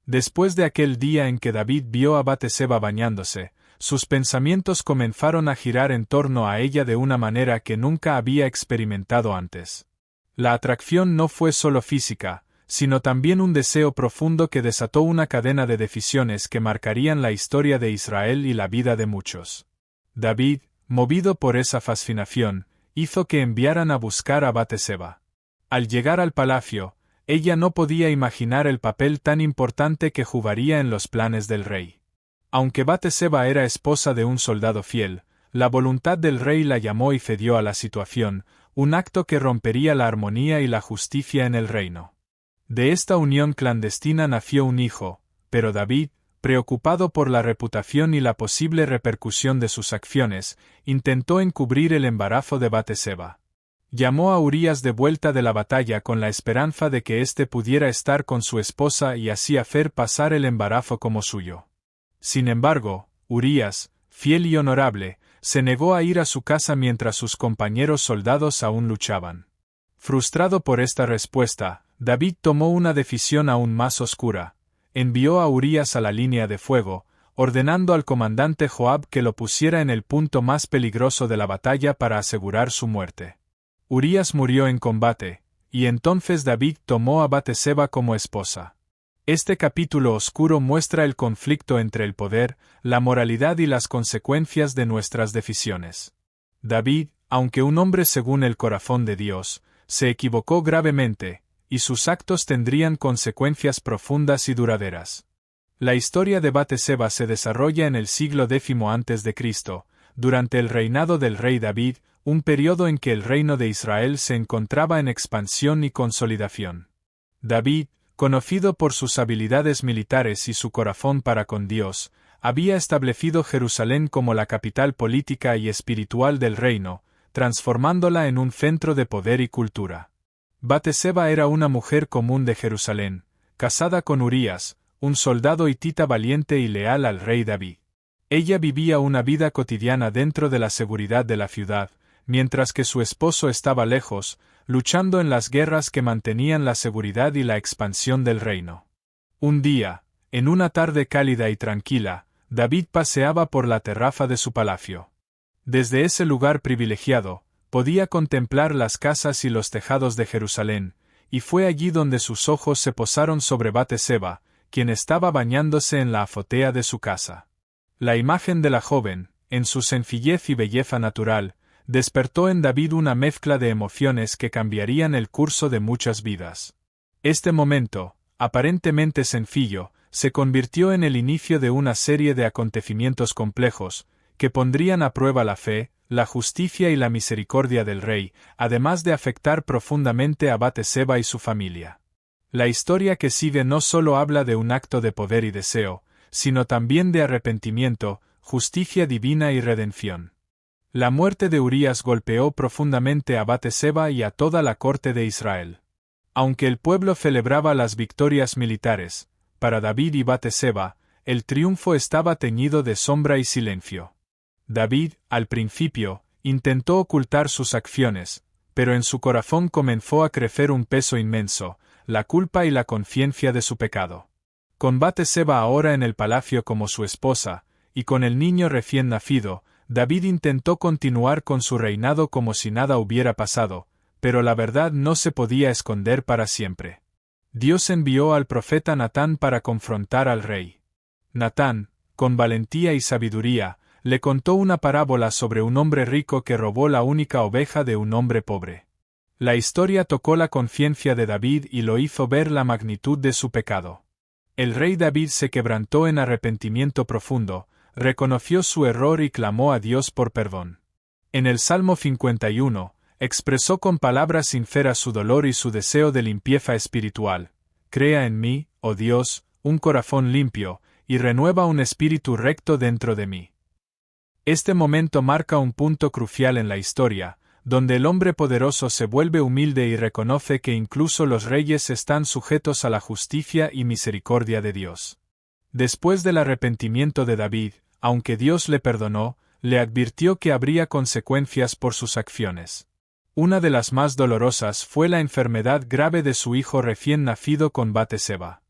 Después de aquel día en que David vio a Batseba bañándose, sus pensamientos comenzaron a girar en torno a ella de una manera que nunca había experimentado antes. La atracción no fue solo física, sino también un deseo profundo que desató una cadena de decisiones que marcarían la historia de Israel y la vida de muchos. David, movido por esa fascinación, hizo que enviaran a buscar a Batseba. Al llegar al palacio, ella no podía imaginar el papel tan importante que jugaría en los planes del rey. Aunque Batseba era esposa de un soldado fiel, la voluntad del rey la llamó y cedió a la situación, un acto que rompería la armonía y la justicia en el reino. De esta unión clandestina nació un hijo, pero David, preocupado por la reputación y la posible repercusión de sus acciones, intentó encubrir el embarazo de Batseba. Llamó a Urías de vuelta de la batalla con la esperanza de que éste pudiera estar con su esposa y así hacer pasar el embarazo como suyo. Sin embargo, Urías, fiel y honorable, se negó a ir a su casa mientras sus compañeros soldados aún luchaban. Frustrado por esta respuesta, David tomó una decisión aún más oscura. Envió a Urías a la línea de fuego, ordenando al comandante Joab que lo pusiera en el punto más peligroso de la batalla para asegurar su muerte. Urías murió en combate, y entonces David tomó a Batseba como esposa. Este capítulo oscuro muestra el conflicto entre el poder, la moralidad y las consecuencias de nuestras decisiones. David, aunque un hombre según el corazón de Dios, se equivocó gravemente, y sus actos tendrían consecuencias profundas y duraderas. La historia de Batseba se desarrolla en el siglo X a.C., durante el reinado del rey David, un periodo en que el reino de Israel se encontraba en expansión y consolidación. David, conocido por sus habilidades militares y su corazón para con Dios, había establecido Jerusalén como la capital política y espiritual del reino, transformándola en un centro de poder y cultura. Batseba era una mujer común de Jerusalén, casada con Urías, un soldado hitita valiente y leal al rey David. Ella vivía una vida cotidiana dentro de la seguridad de la ciudad, mientras que su esposo estaba lejos, luchando en las guerras que mantenían la seguridad y la expansión del reino. Un día, en una tarde cálida y tranquila, David paseaba por la terraza de su palacio. Desde ese lugar privilegiado, podía contemplar las casas y los tejados de Jerusalén, y fue allí donde sus ojos se posaron sobre Batseba, quien estaba bañándose en la azotea de su casa. La imagen de la joven, en su sencillez y belleza natural, despertó en David una mezcla de emociones que cambiarían el curso de muchas vidas. Este momento, aparentemente sencillo, se convirtió en el inicio de una serie de acontecimientos complejos, que pondrían a prueba la fe, la justicia y la misericordia del rey, además de afectar profundamente a Batseba y su familia. La historia que sigue no solo habla de un acto de poder y deseo, sino también de arrepentimiento, justicia divina y redención. La muerte de Urías golpeó profundamente a Batseba y a toda la corte de Israel. Aunque el pueblo celebraba las victorias militares, para David y Batseba, el triunfo estaba teñido de sombra y silencio. David, al principio, intentó ocultar sus acciones, pero en su corazón comenzó a crecer un peso inmenso, la culpa y la conciencia de su pecado. Con Batseba ahora en el palacio como su esposa, y con el niño recién nacido, David intentó continuar con su reinado como si nada hubiera pasado, pero la verdad no se podía esconder para siempre. Dios envió al profeta Natán para confrontar al rey. Natán, con valentía y sabiduría, le contó una parábola sobre un hombre rico que robó la única oveja de un hombre pobre. La historia tocó la conciencia de David y lo hizo ver la magnitud de su pecado. El rey David se quebrantó en arrepentimiento profundo, reconoció su error y clamó a Dios por perdón. En el Salmo 51, expresó con palabras sinceras su dolor y su deseo de limpieza espiritual. Crea en mí, oh Dios, un corazón limpio, y renueva un espíritu recto dentro de mí. Este momento marca un punto crucial en la historia, donde el hombre poderoso se vuelve humilde y reconoce que incluso los reyes están sujetos a la justicia y misericordia de Dios. Después del arrepentimiento de David, aunque Dios le perdonó, le advirtió que habría consecuencias por sus acciones. Una de las más dolorosas fue la enfermedad grave de su hijo recién nacido con Batseba.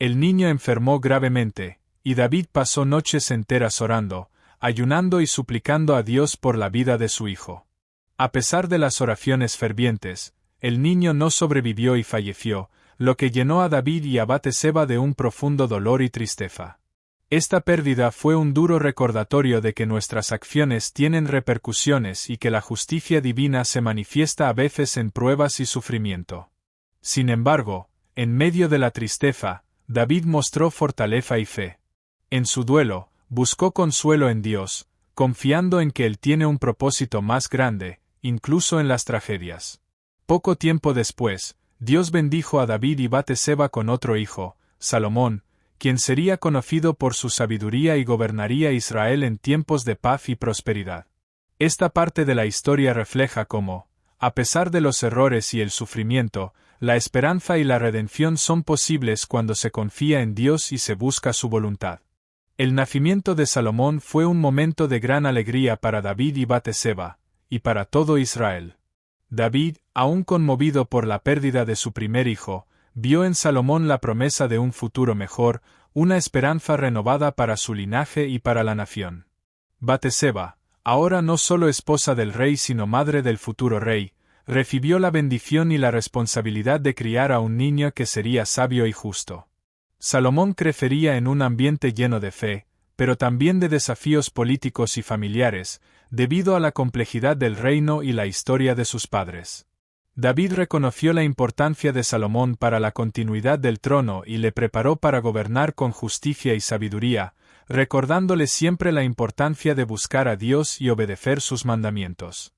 El niño enfermó gravemente, y David pasó noches enteras orando, ayunando y suplicando a Dios por la vida de su hijo. A pesar de las oraciones fervientes, el niño no sobrevivió y falleció, lo que llenó a David y a Batseba de un profundo dolor y tristeza. Esta pérdida fue un duro recordatorio de que nuestras acciones tienen repercusiones y que la justicia divina se manifiesta a veces en pruebas y sufrimiento. Sin embargo, en medio de la tristeza, David mostró fortaleza y fe. En su duelo, buscó consuelo en Dios, confiando en que Él tiene un propósito más grande, incluso en las tragedias. Poco tiempo después, Dios bendijo a David y Batseba con otro hijo, Salomón, quien sería conocido por su sabiduría y gobernaría Israel en tiempos de paz y prosperidad. Esta parte de la historia refleja cómo, a pesar de los errores y el sufrimiento, la esperanza y la redención son posibles cuando se confía en Dios y se busca su voluntad. El nacimiento de Salomón fue un momento de gran alegría para David y Batseba, y para todo Israel. David, aún conmovido por la pérdida de su primer hijo, vio en Salomón la promesa de un futuro mejor, una esperanza renovada para su linaje y para la nación. Batseba, ahora no solo esposa del rey sino madre del futuro rey, recibió la bendición y la responsabilidad de criar a un niño que sería sabio y justo. Salomón crecería en un ambiente lleno de fe, pero también de desafíos políticos y familiares, debido a la complejidad del reino y la historia de sus padres. David reconoció la importancia de Salomón para la continuidad del trono y le preparó para gobernar con justicia y sabiduría, recordándole siempre la importancia de buscar a Dios y obedecer sus mandamientos.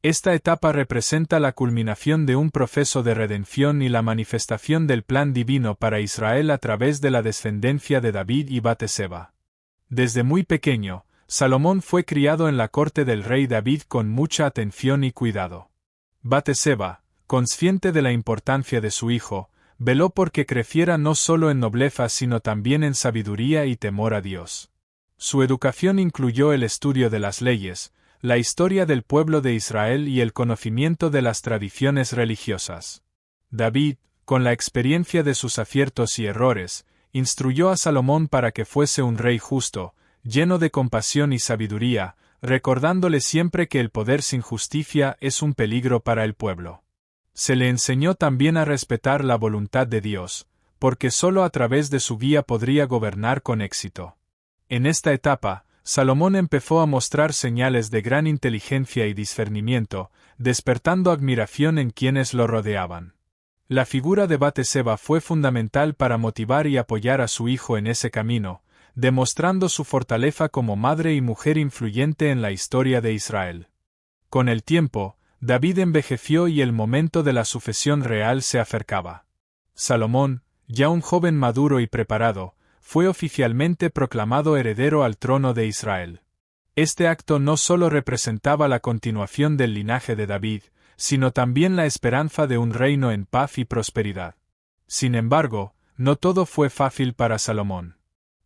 Esta etapa representa la culminación de un proceso de redención y la manifestación del plan divino para Israel a través de la descendencia de David y Batseba. Desde muy pequeño, Salomón fue criado en la corte del rey David con mucha atención y cuidado. Batseba, consciente de la importancia de su hijo, veló porque creciera no solo en nobleza sino también en sabiduría y temor a Dios. Su educación incluyó el estudio de las leyes, la historia del pueblo de Israel y el conocimiento de las tradiciones religiosas. David, con la experiencia de sus aciertos y errores, instruyó a Salomón para que fuese un rey justo, lleno de compasión y sabiduría, recordándole siempre que el poder sin justicia es un peligro para el pueblo. Se le enseñó también a respetar la voluntad de Dios, porque sólo a través de su guía podría gobernar con éxito. En esta etapa, Salomón empezó a mostrar señales de gran inteligencia y discernimiento, despertando admiración en quienes lo rodeaban. La figura de Batseba fue fundamental para motivar y apoyar a su hijo en ese camino, demostrando su fortaleza como madre y mujer influyente en la historia de Israel. Con el tiempo, David envejeció y el momento de la sucesión real se acercaba. Salomón, ya un joven maduro y preparado, fue oficialmente proclamado heredero al trono de Israel. Este acto no solo representaba la continuación del linaje de David, sino también la esperanza de un reino en paz y prosperidad. Sin embargo, no todo fue fácil para Salomón.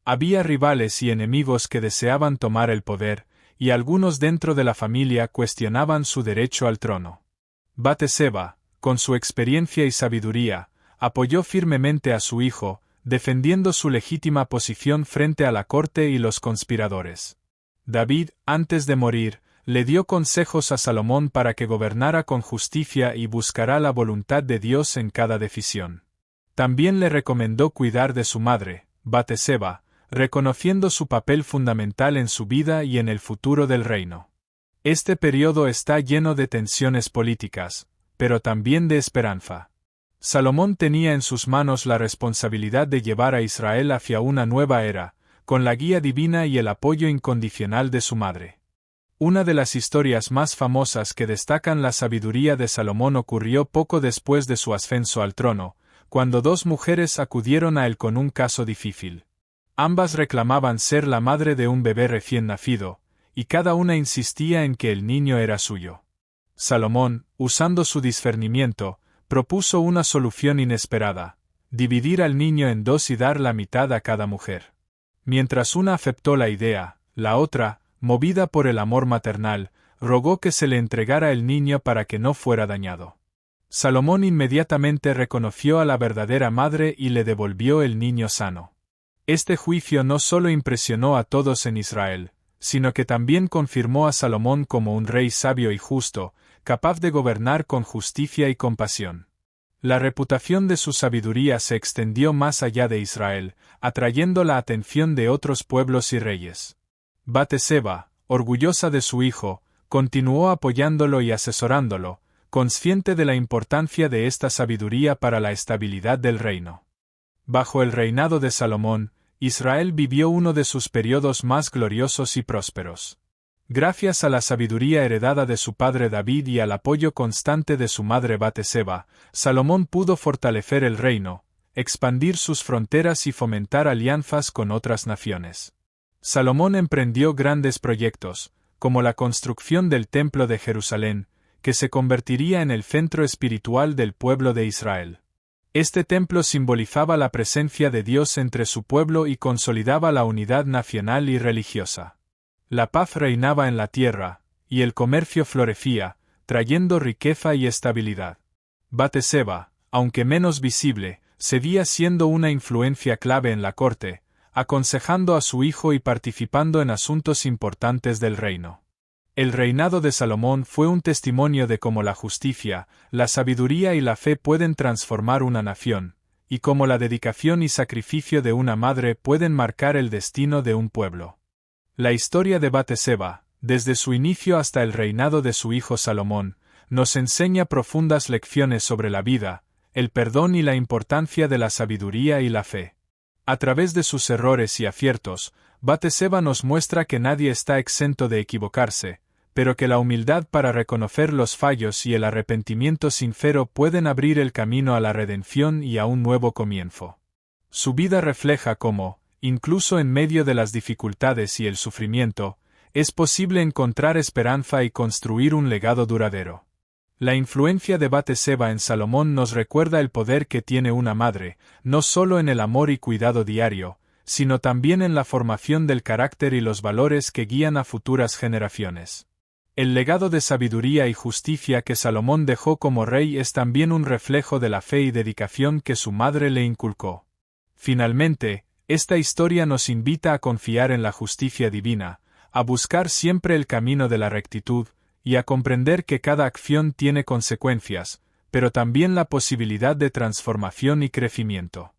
Había rivales y enemigos que deseaban tomar el poder, y algunos dentro de la familia cuestionaban su derecho al trono. Batseba, con su experiencia y sabiduría, apoyó firmemente a su hijo, defendiendo su legítima posición frente a la corte y los conspiradores. David, antes de morir, le dio consejos a Salomón para que gobernara con justicia y buscara la voluntad de Dios en cada decisión. También le recomendó cuidar de su madre, Batseba, reconociendo su papel fundamental en su vida y en el futuro del reino. Este periodo está lleno de tensiones políticas, pero también de esperanza. Salomón tenía en sus manos la responsabilidad de llevar a Israel hacia una nueva era, con la guía divina y el apoyo incondicional de su madre. Una de las historias más famosas que destacan la sabiduría de Salomón ocurrió poco después de su ascenso al trono, cuando dos mujeres acudieron a él con un caso difícil. Ambas reclamaban ser la madre de un bebé recién nacido, y cada una insistía en que el niño era suyo. Salomón, usando su discernimiento, propuso una solución inesperada: dividir al niño en dos y dar la mitad a cada mujer. Mientras una aceptó la idea, la otra, movida por el amor maternal, rogó que se le entregara el niño para que no fuera dañado. Salomón inmediatamente reconoció a la verdadera madre y le devolvió el niño sano. Este juicio no solo impresionó a todos en Israel, sino que también confirmó a Salomón como un rey sabio y justo, capaz de gobernar con justicia y compasión. La reputación de su sabiduría se extendió más allá de Israel, atrayendo la atención de otros pueblos y reyes. Batseba, orgullosa de su hijo, continuó apoyándolo y asesorándolo, consciente de la importancia de esta sabiduría para la estabilidad del reino. Bajo el reinado de Salomón, Israel vivió uno de sus periodos más gloriosos y prósperos. Gracias a la sabiduría heredada de su padre David y al apoyo constante de su madre Batseba, Salomón pudo fortalecer el reino, expandir sus fronteras y fomentar alianzas con otras naciones. Salomón emprendió grandes proyectos, como la construcción del Templo de Jerusalén, que se convertiría en el centro espiritual del pueblo de Israel. Este templo simbolizaba la presencia de Dios entre su pueblo y consolidaba la unidad nacional y religiosa. La paz reinaba en la tierra, y el comercio florecía, trayendo riqueza y estabilidad. Batseba, aunque menos visible, seguía siendo una influencia clave en la corte, aconsejando a su hijo y participando en asuntos importantes del reino. El reinado de Salomón fue un testimonio de cómo la justicia, la sabiduría y la fe pueden transformar una nación, y cómo la dedicación y sacrificio de una madre pueden marcar el destino de un pueblo. La historia de Batseba, desde su inicio hasta el reinado de su hijo Salomón, nos enseña profundas lecciones sobre la vida, el perdón y la importancia de la sabiduría y la fe. A través de sus errores y aciertos, Batseba nos muestra que nadie está exento de equivocarse, pero que la humildad para reconocer los fallos y el arrepentimiento sincero pueden abrir el camino a la redención y a un nuevo comienzo. Su vida refleja cómo, incluso en medio de las dificultades y el sufrimiento, es posible encontrar esperanza y construir un legado duradero. La influencia de Batseba en Salomón nos recuerda el poder que tiene una madre, no solo en el amor y cuidado diario, sino también en la formación del carácter y los valores que guían a futuras generaciones. El legado de sabiduría y justicia que Salomón dejó como rey es también un reflejo de la fe y dedicación que su madre le inculcó. Finalmente, esta historia nos invita a confiar en la justicia divina, a buscar siempre el camino de la rectitud, y a comprender que cada acción tiene consecuencias, pero también la posibilidad de transformación y crecimiento.